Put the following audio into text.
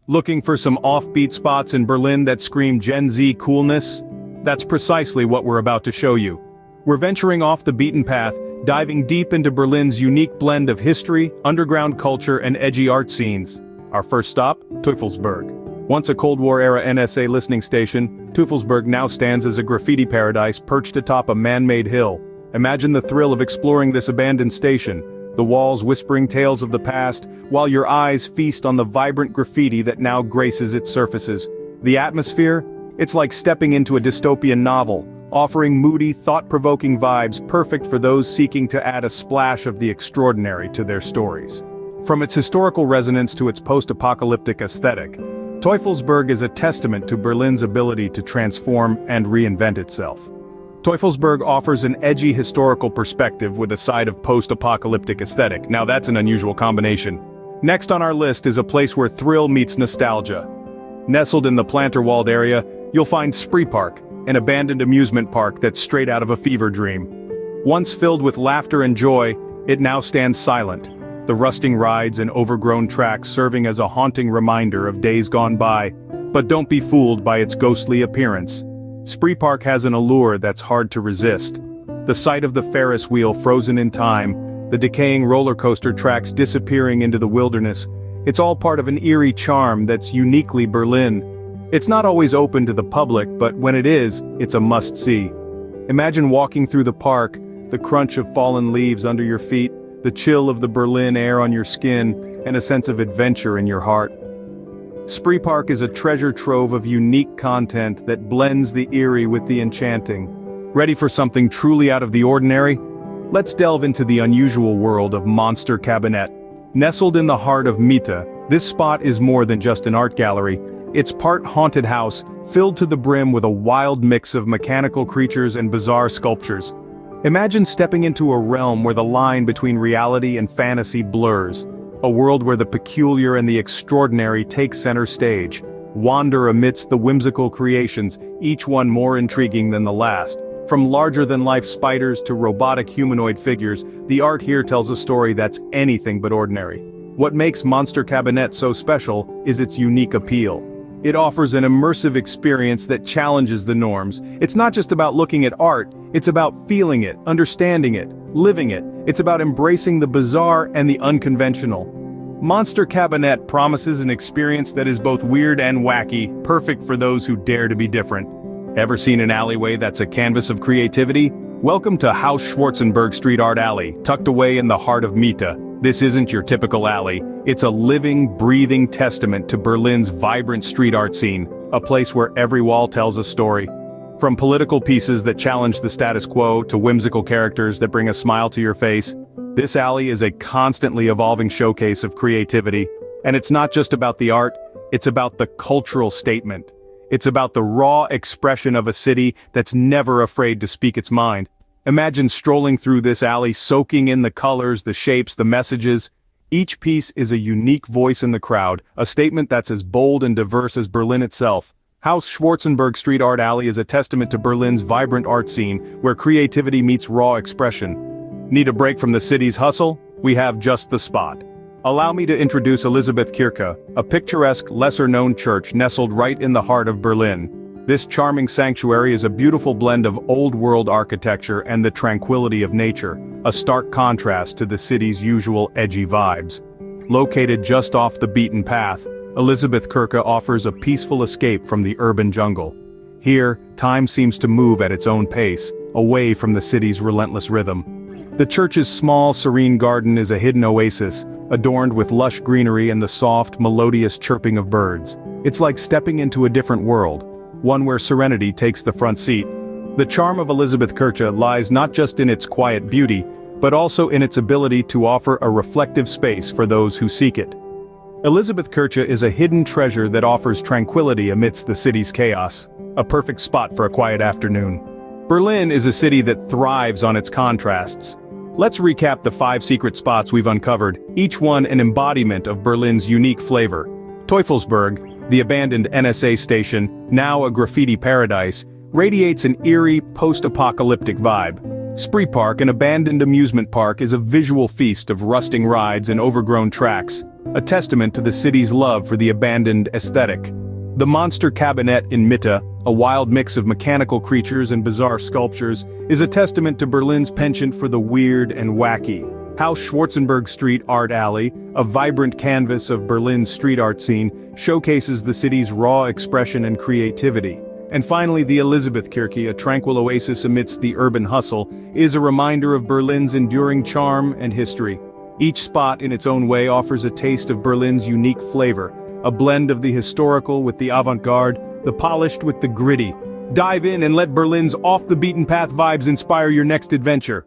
Looking for some offbeat spots in Berlin that scream Gen Z coolness? That's precisely what we're about to show you. We're venturing off the beaten path, diving deep into Berlin's unique blend of history, underground culture, and edgy art scenes. Our first stop, Teufelsberg. Once a Cold War-era NSA listening station, Teufelsberg now stands as a graffiti paradise perched atop a man-made hill. Imagine the thrill of exploring this abandoned station, the walls whispering tales of the past, while your eyes feast on the vibrant graffiti that now graces its surfaces. The atmosphere? It's like stepping into a dystopian novel, offering moody, thought-provoking vibes perfect for those seeking to add a splash of the extraordinary to their stories. From its historical resonance to its post-apocalyptic aesthetic, Teufelsberg is a testament to Berlin's ability to transform and reinvent itself. Teufelsberg offers an edgy historical perspective with a side of post-apocalyptic aesthetic. Now that's an unusual combination. Next on our list is a place where thrill meets nostalgia. Nestled in the Planterwald area, you'll find Spree Park, an abandoned amusement park that's straight out of a fever dream. Once filled with laughter and joy, it now stands silent, the rusting rides and overgrown tracks serving as a haunting reminder of days gone by. But don't be fooled by its ghostly appearance. Spree Park has an allure that's hard to resist. The sight of the Ferris wheel frozen in time, the decaying roller coaster tracks disappearing into the wilderness, it's all part of an eerie charm that's uniquely Berlin. It's not always open to the public, but when it is, it's a must-see. Imagine walking through the park, the crunch of fallen leaves under your feet, the chill of the Berlin air on your skin, and a sense of adventure in your heart. Spree Park is a treasure trove of unique content that blends the eerie with the enchanting. Ready for something truly out of the ordinary? Let's delve into the unusual world of Monster Cabinet. Nestled in the heart of Mitte, this spot is more than just an art gallery. It's part haunted house, filled to the brim with a wild mix of mechanical creatures and bizarre sculptures. Imagine stepping into a realm where the line between reality and fantasy blurs. A world where the peculiar and the extraordinary take center stage. Wander amidst the whimsical creations, each one more intriguing than the last. From larger-than-life spiders to robotic humanoid figures, the art here tells a story that's anything but ordinary. What makes Monster Cabinet so special is its unique appeal. It offers an immersive experience that challenges the norms. It's not just about looking at art, it's about feeling it, understanding it, living it. It's about embracing the bizarre and the unconventional. Monster Cabinet promises an experience that is both weird and wacky, perfect for those who dare to be different. Ever seen an alleyway that's a canvas of creativity? Welcome to Haus Schwarzenberg Street Art Alley, tucked away in the heart of Mitte. This isn't your typical alley. It's a living, breathing testament to Berlin's vibrant street art scene, a place where every wall tells a story. From political pieces that challenge the status quo to whimsical characters that bring a smile to your face, this alley is a constantly evolving showcase of creativity. And it's not just about the art, it's about the cultural statement. It's about the raw expression of a city that's never afraid to speak its mind. Imagine strolling through this alley, soaking in the colors, the shapes, the messages. Each piece is a unique voice in the crowd, a statement that's as bold and diverse as Berlin itself. Haus Schwarzenberg Street Art Alley is a testament to Berlin's vibrant art scene, where creativity meets raw expression. Need a break from the city's hustle? We have just the spot. Allow me to introduce Elisabethkirche, a picturesque, lesser-known church nestled right in the heart of Berlin. This charming sanctuary is a beautiful blend of old-world architecture and the tranquility of nature, a stark contrast to the city's usual edgy vibes. Located just off the beaten path, Elisabethkirche offers a peaceful escape from the urban jungle. Here, time seems to move at its own pace, away from the city's relentless rhythm. The church's small, serene garden is a hidden oasis, adorned with lush greenery and the soft, melodious chirping of birds. It's like stepping into a different world, one where serenity takes the front seat. The charm of Elisabethkirche lies not just in its quiet beauty, but also in its ability to offer a reflective space for those who seek it. Elisabethkirche is a hidden treasure that offers tranquility amidst the city's chaos, a perfect spot for a quiet afternoon. Berlin is a city that thrives on its contrasts. Let's recap the 5 secret spots we've uncovered, each one an embodiment of Berlin's unique flavor. Teufelsberg, the abandoned NSA station, now a graffiti paradise, radiates an eerie, post-apocalyptic vibe. Spree Park, an abandoned amusement park, is a visual feast of rusting rides and overgrown tracks. a testament to the city's love for the abandoned aesthetic. The Monster Cabinet in Mitte, a wild mix of mechanical creatures and bizarre sculptures, is a testament to Berlin's penchant for the weird and wacky. Haus Schwarzenberg Street Art Alley, a vibrant canvas of Berlin's street art scene, showcases the city's raw expression and creativity. And finally, the Elisabethkirche, a tranquil oasis amidst the urban hustle, is a reminder of Berlin's enduring charm and history. Each spot in its own way offers a taste of Berlin's unique flavor, a blend of the historical with the avant-garde, the polished with the gritty. Dive in and let Berlin's off-the-beaten-path vibes inspire your next adventure.